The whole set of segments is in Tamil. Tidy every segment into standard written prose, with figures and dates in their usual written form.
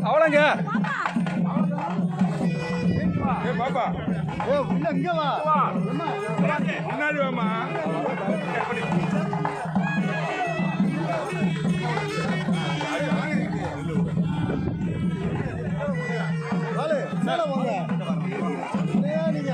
அவ்வளோங்க பாப்பா இங்க வா முன்னாடி வாமா. மேல வாங்க நீங்க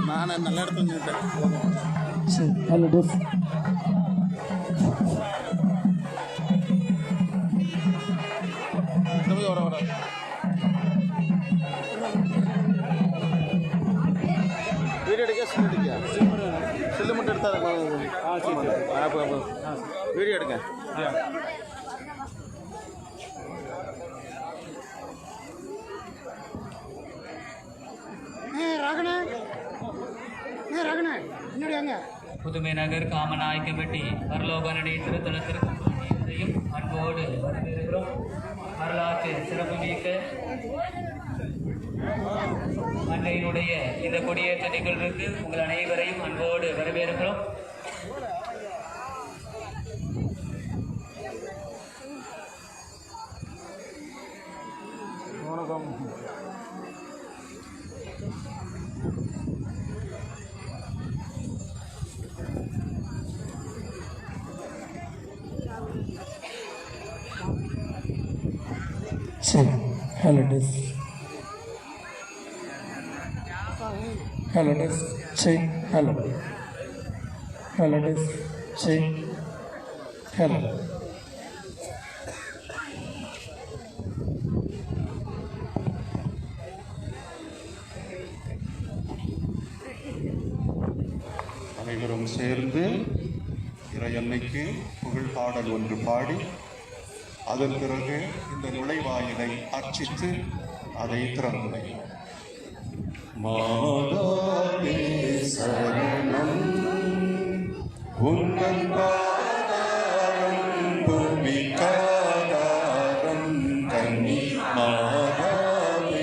நான் நல்ல இடத்துல சரி ஹலோ டெஃப் வர வர வீடியோ எடுக்க செல்லு மட்டும் எடுத்தா வீடியோ எடுங்க. புதுமை நகர் காமநாயக்கம்பட்டி பரலோகனடி திருத்தலத்திற்கு அனைவரையும் அன்போடு வரவேற்கிறோம். வரலாற்று சிறப்புமிக்க அன்னையினுடைய இந்த கொடியேற்ற நிகழ்வுக்கு உங்கள் அனைவரையும் அன்போடு வரவேற்கிறோம். சரி ஹலோ டெஃப் ஹலோ டெஃப் சரி ஹலோ ஹலோ டெஃப் சரி ஹலோ அனைவரும் சேர்ந்து இறையன்னைக்கு புகழ் பாடல் ஒன்று பாடி அதன் பிறகு இந்த நுழைவாயிலை அர்ச்சித்து அதை திறந்து மாதாவே சரணம் உன்னன் பாதாரம் பூமிக்காதாரம் கன்னி மாதாவே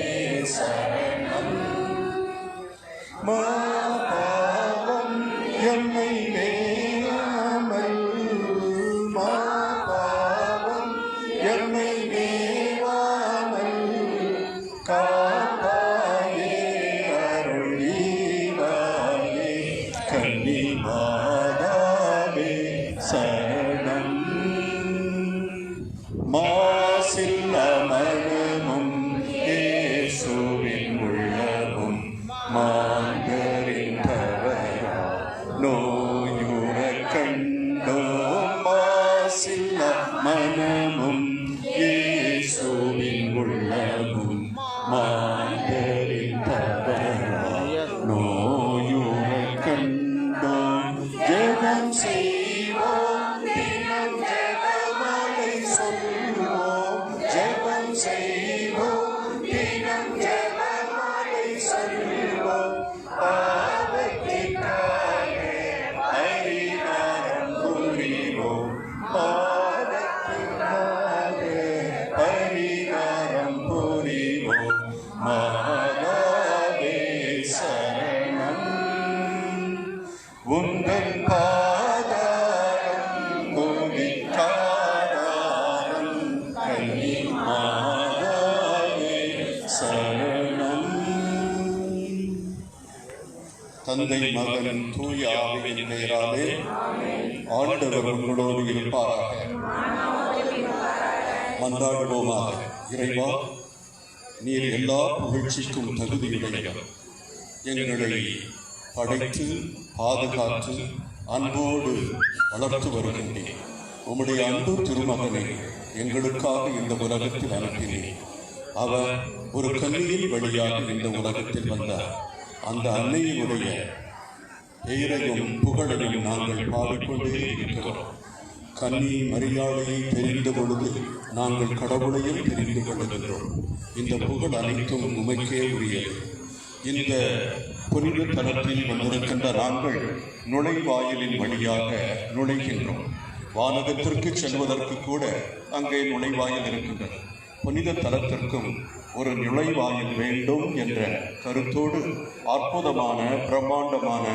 காப்பாயே அருளீவாயே கன்னி மாதாவே சரணம். மாசில்ல மனமும் இயேசுவின் உள்ளமும் மாந்தரின் தவறா நோயுற கண்டோம். மாசில்ல மனமும் இயேசுவின் உள்ளமும் மாந்தரின் தவறா நோயுற கண்டோம். ஜெபம் செய்வோம் தினம் ஜெபமாலை சொல்வோம். ஜெபம் செய்வோம் தினம் ஜெபமாலை சொல்வோம். பாவத்திற்காக பரிகாரம் புரிவோம். பாவத்திற்காக பரிகாரம் புரிவோம். மாதாவே சரணம். உங்கள் பாதாரம் கோவிக்காதாரம் கன்னி மாதாவே சரணம். தந்தை மகன் தூய ஆவியின் பெயராலே ஆண்டவர் உங்களோடு இருப்பாராக. மன்றாடுவோமாக. இறைவா, நீர் எல்லா புகழ்ச்சிக்கும் தகுதியுடையவர். எங்களை படைத்து பாதுகாத்து அன்போடு வளர்த்து வருகின்றேன். உம்முடைய அன்பு திருமகனை எங்களுக்காக இந்த உலகத்தில் அனுப்பினேன். அவர் ஒரு கன்னியின் வழியாக இந்த உலகத்தில் வந்தார். அந்த அன்னையினுடைய பெயரையும் புகழையும் நாங்கள் பாடிக்கொண்டே இருக்கிறோம். கன்னி மரியாதையை தெரிந்த பொழுது நாங்கள் கடவுளையும் தெரிந்து கொள்கின்றோம். இந்த புகழ் அனைத்தும் உமைக்கே உரியது. இந்த புனித தலத்தில் வந்திருக்கின்ற நாங்கள் நுழைவாயிலின் வழியாக நுழைகின்றோம். வானகத்திற்கு செல்வதற்கு கூட அங்கே நுழைவாயில் இருக்கின்றது. புனித தலத்திற்கும் ஒரு நுழைவாயில் வேண்டும் என்ற கருத்தோடு அற்புதமான பிரம்மாண்டமான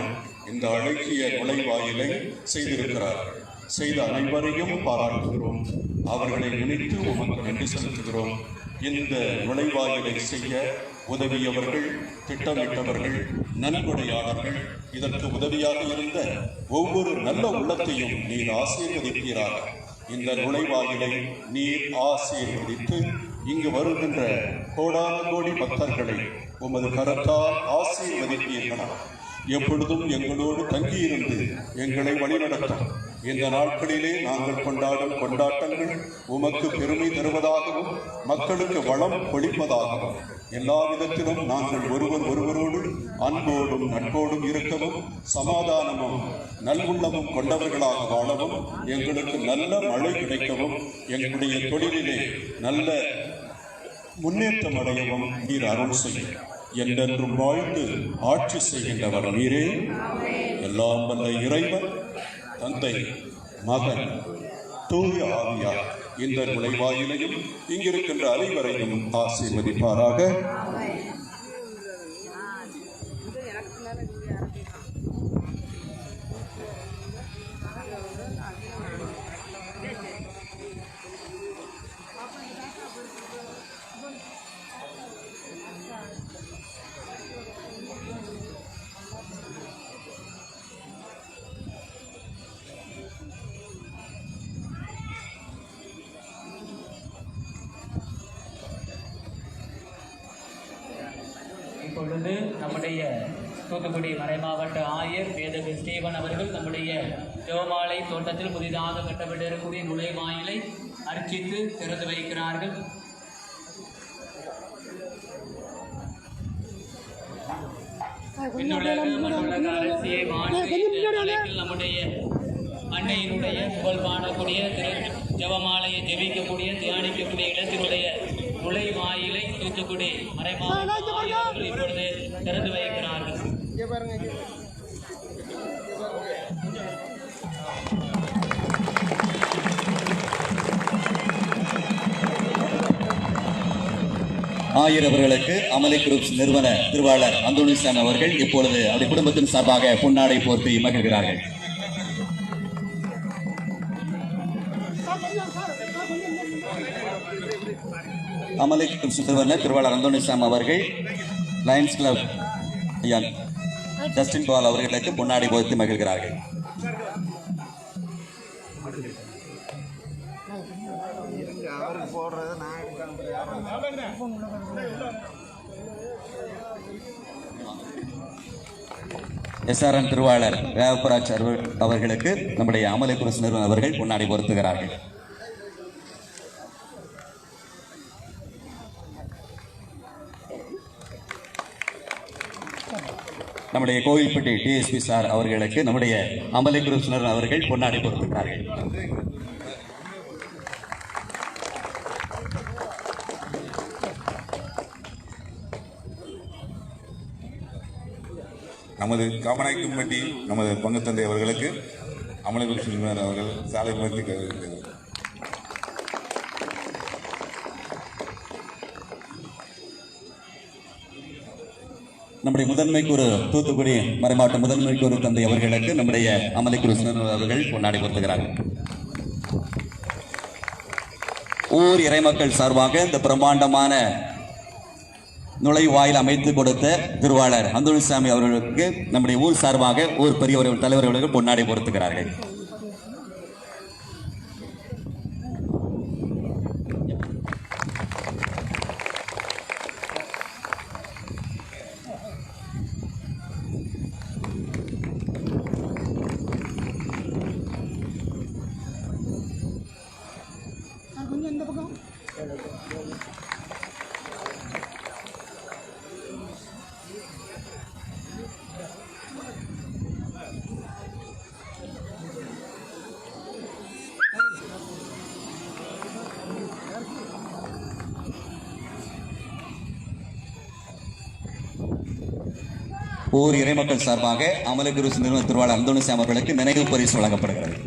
இந்த அழகிய நுழைவாயிலை செய்திருக்கிறார்கள். செய்த அனைவரையும் பாராட்டுகிறோம். அவர்களை நினைத்து உமக்கு நன்றி செலுத்துகிறோம். இந்த நுழைவாயிலை செய்ய உதவியவர்கள், திட்டமிட்டவர்கள், நன்கொடையாளர்கள், இதற்கு உதவியாக இருந்த ஒவ்வொரு நல்ல உள்ளத்தையும் நீர் ஆசீர்வதிப்பீராக. இந்த நுழைவாயிலை நீர் ஆசீர்வதித்து இங்கு வருகின்ற கோடான கோடி பக்தர்களை உமது கரத்தால் ஆசீர்வதிப்பீர்களாக. எப்பொழுதும் எங்களோடு தங்கியிருந்து எங்களை வழிநடத்தும். இந்த நாட்களிலே நாங்கள் கொண்டாடும் கொண்டாட்டங்கள் உமக்கு பெருமை தருவதாகவும் மக்களுக்கு வளம் பொழிப்பதாகவும் எல்லா விதத்திலும் நாங்கள் ஒருவரோடு அன்போடும் நட்போடும் இருக்கவும் சமாதானமும் நல்வுள்ளமும் கொண்டவர்களாக வாழவும் எங்களுக்கு நல்ல மழை கிடைக்கவும் எங்களுடைய தொழிலிலே நல்ல முன்னேற்றம் அடையவும் நீர் அருள் செய்யும். என்றென்றும் வாழ்ந்து ஆட்சி செய்கின்றவர் நீரே. எல்லாம் வல்ல இறைவன் தந்தை, மகன், தூய ஆவியார் இந்த நுழைவாயிலையும் இங்கிருக்கின்ற அனைவரையும் ஆசீர்வதிப்பாராக. இப்பொழுது நம்முடைய தூத்துக்குடி மறைமாவட்ட ஆயர் வேதகு ஸ்டீவன் அவர்கள் நம்முடைய ஜெபமாலை தோட்டத்தில் புதிதாக கட்டப்பட்டிருக்கக்கூடிய நுழைவாயிலை அர்ச்சித்து திறந்து வைக்கிறார்கள். விண்ணுலக மண்ணுலக அரசியை மாற்றி நம்முடைய அன்னையினுடைய புகழ் பாடக்கூடிய ஜெபமாலையை ஜெபிக்கக்கூடிய தியானிக்கக்கூடிய இடத்தினுடைய நுழைவாயிலை தூத்துக்குடி மறைமாவட்ட ஆயர்கள் இப்பொழுது திறந்து வைக்கிறார்கள். ஆயர் அவர்களுக்கு அமலி குரூப்ஸ் நிறுவன திருவாளர் அந்தோனிசாமி அவர்கள் இப்பொழுது அவருடைய குடும்பத்தின் சார்பாக பொன்னாடை போர்த்தி மகிழ்கிறார்கள். அமலை நிறுவனர் திருவாளர் அந்தோணிசாமி அவர்கள் லயன்ஸ் கிளப் ஐயா ஜஸ்டின் பால் அவர்களுக்கு பொன்னாடை போர்த்தி மகிழ்கிறார்கள். SRN திருவாளர் வேவப்பராஜ் அவர்களுக்கு நம்முடைய அமலை குரூப்ஸ் நிறுவனர் அவர்கள் பொன்னாடை பொருத்துகிறார்கள். நம்முடைய கோவில்பட்டி DSP சார் அவர்களுக்கு நம்முடைய அமலை குரூப்ஸ் நிறுவனர் அவர்கள் பொன்னாடை பொருத்துகிறார்கள். நமது காமநாயக்கம்பட்டி நமது பங்கு தந்தை அவர்களுக்கு அமலை குரூப்ஸ் நிறுவனர் அவர்கள் சாலை மருந்தி கருதுகிறது. நம்முடைய முதன்மை கூறு தூத்துக்குடி மறைமாவட்ட முதன்மை கூறு தந்தை அவர்களுக்கு நம்முடைய அமலை குரூப்ஸ் நிறுவனர் அவர்கள் பொன்னாடை பொருத்துகிறார்கள். ஊர் இறைமக்கள் சார்பாக இந்த பிரம்மாண்டமான நுழைவாயில் அமைத்து கொடுத்த திருவாளர் அந்தோணிசாமி அவர்களுக்கு நம்முடைய ஊர் சார்பாக ஊர் பெரியவர்கள் தலைவர்களுக்கு பொன்னாடை பொருத்துகிறார்கள். ஊர் இறைமக்கள் சார்பாக அமலை குரூப்ஸ் நிறுவன திருவாளர் அந்தோணிசாமி அவர்களுக்கு நினைவு பரிசு வழங்கப்படுகிறது.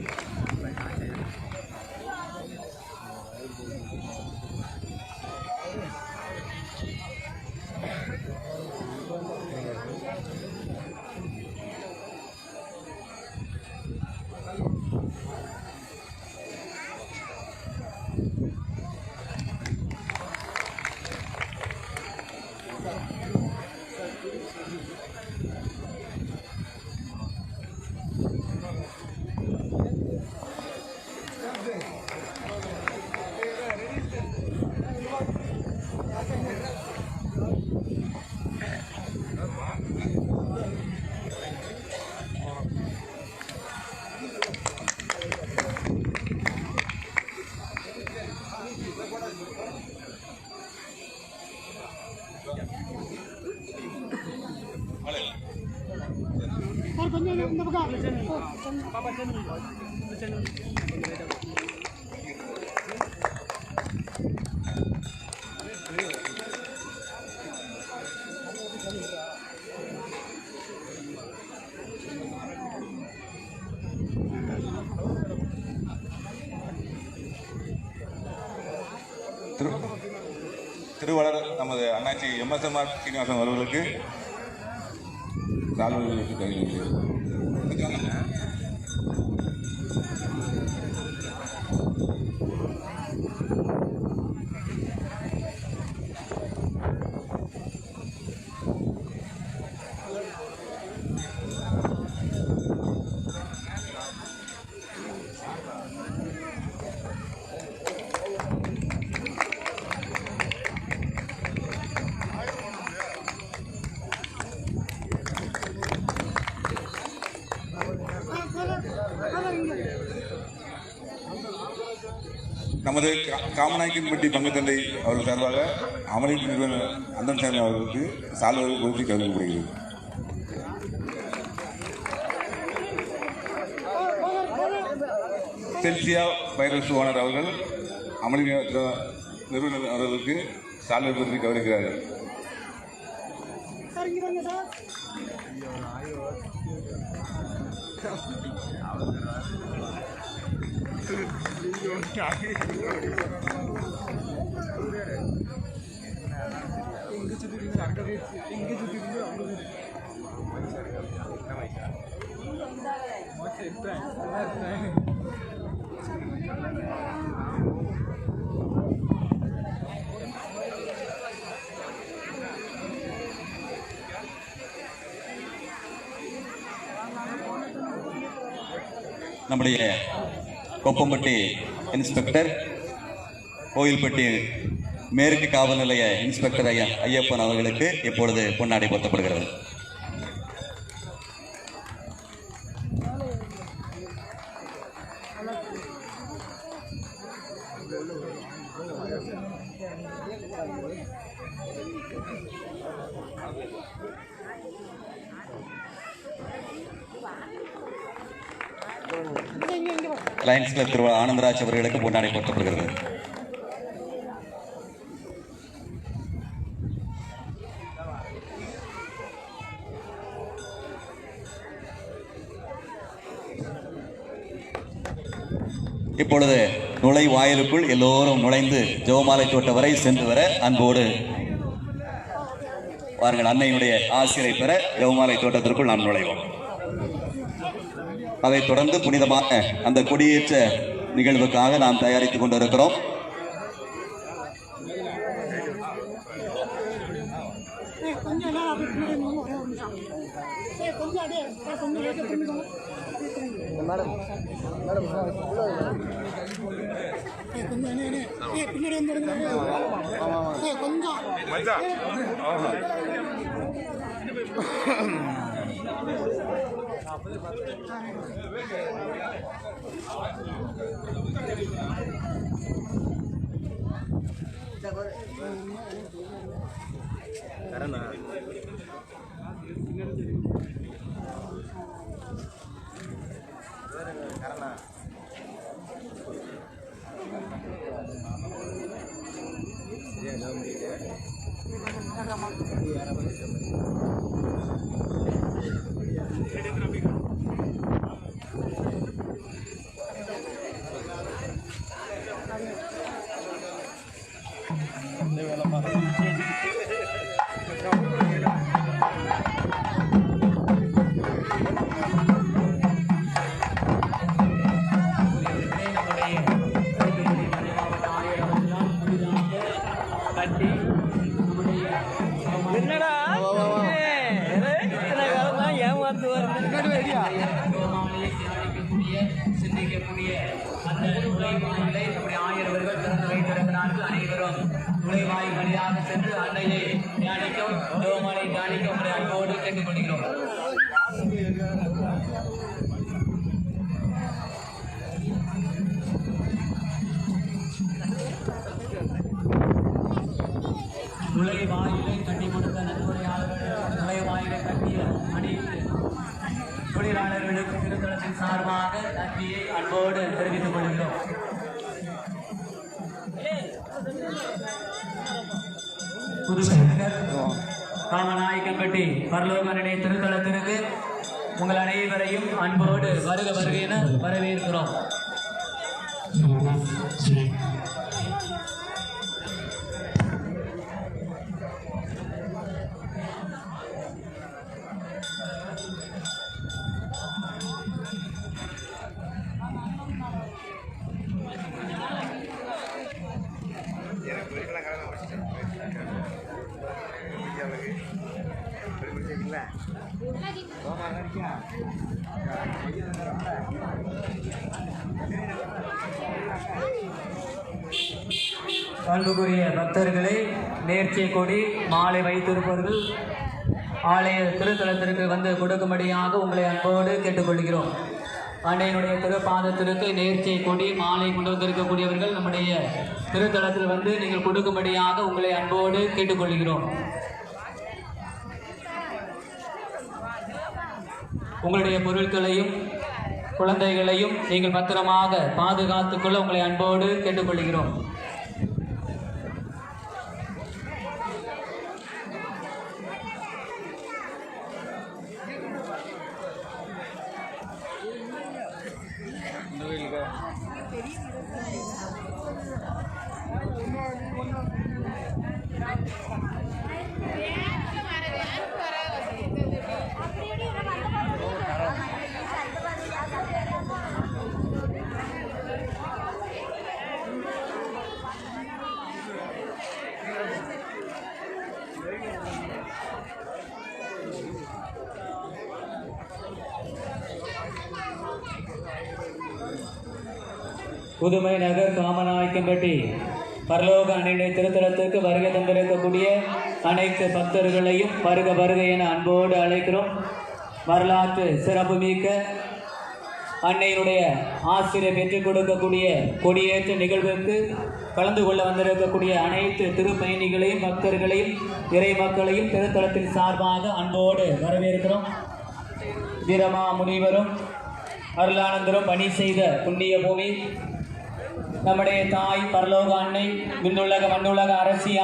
திருவாளர் நமது அண்ணாச்சி MSMR சீனிவாசன் அவர்களுக்கு சால்வைகளுக்கு தருகிறது. நமது காமநாயக்கன்பட்டி பங்கு தந்தை அவர்கள் சார்பாக அமலை நிறுவனர் அந்தோணிசாமி அவர்களுக்கு சால்வை பொருத்தி கருதப்படுகிறது. செல்சியா வைரஸ் ஓனர் அவர்கள் அமளி நிறுவனர் அவர்களுக்கு சால்வை பொருத்தி கவனிக்கிறார்கள். நம்முடைய கொப்பம்பட்டி இன்ஸ்பெக்டர், கோயில்பட்டி மேற்கு காவல் நிலைய இன்ஸ்பெக்டர் ஐயப்பன் அவர்களுக்கு இப்பொழுது பொன்னாடை போர்த்தப்படுகிறது. லயன்ஸ் கிளப் திரு ஆனந்தராஜ் அவர்களுக்கு பொன்னாடை போர்த்தப்படுகிறது. இப்பொழுது நுழைவாயிலுக்குள் எல்லோரும் நுழைந்து ஜெபமாலை தோட்ட வரை சென்று வர அன்போடு வாருங்கள். அன்னையினுடைய ஆசிரை பெற ஜெபமாலை தோட்டத்திற்குள் நாம் நுழைவோம். அதைத் தொடர்ந்து புனிதமான அந்த கொடியேற்ற நிகழ்வுக்காக நாம் தயாரித்துக் கொண்டிருக்கிறோம். சிந்திக்கக்கூடிய அந்த நுழைவாயிலை நம்முடைய ஆயரவர்கள் திறந்து வைத்திருக்கிறார்கள். அனைவரும் நுழைவாயில் வழியாக சென்று அன்னையை தியானிக்கும், ஜெபமாலை தியானிக்க உங்களை அன்போடு கேட்டுக்கொள்கிறோம். நுழைவாயிலை கட்டி கொடுத்த நன்கொடையாளர்கள், நுழைவாயிலை கட்டிய அனைத்து தொழிலாளர்களுக்கு திருத்தலத்தின் சார்பாக நன்றியை அன்போடு தெரிவித்துக் கொள்கிறோம். புதுச்சேரினர் காமநாயக்கன்பட்டி பரலோகனே திருத்தலத்திற்கு உங்கள் அனைவரையும் அன்போடு வருக வருக என வரவேற்கிறோம். அன்புக்குரிய பக்தர்களை, நேர்ச்சை கொடி மாலை வைத்திருப்பவர்கள் ஆலய திருத்தலத்திற்கு வந்து கொடுக்கும்படியாக உங்களை அன்போடு கேட்டுக்கொள்கிறோம். அன்னையினுடைய திருப்பாதத்திற்கு நேர்ச்சை கொடி மாலை கொண்டு வந்திருக்கக்கூடியவர்கள் நம்முடைய திருத்தலத்தில் வந்து நீங்கள் கொடுக்கும்படியாக உங்களை அன்போடு கேட்டுக்கொள்கிறோம். உங்களுடைய பொருட்களையும் குழந்தைகளையும் நீங்கள் பத்திரமாக பாதுகாத்துக்கொள்ள உங்களை அன்போடு கேட்டுக்கொள்கிறோம். புதுமை நகர் காமநாயக்கம்பட்டி பரலோக அன்னையுடைய திருத்தலத்திற்கு வருகை தந்திருக்கக்கூடிய அனைத்து பக்தர்களையும் வருக வருக என அன்போடு அழைக்கிறோம். வரலாற்று சிறப்புமிக்க அன்னையினுடைய ஆசிரியர் பெற்றுக் கொடுக்கக்கூடிய கொடியேற்ற நிகழ்வுக்கு கலந்து கொள்ள வந்திருக்கக்கூடிய அனைத்து திருப்பயணிகளையும் பக்தர்களையும் இறை மக்களையும் திருத்தலத்தின் சார்பாக அன்போடு வரவேற்கிறோம். வீரமா முனிவரும் அருளானந்தரும் பணி செய்த புண்ணிய பூமி நம்முடைய தாய் பரலோக அன்னை விண்ணுலக மண்ணுலக அரசியா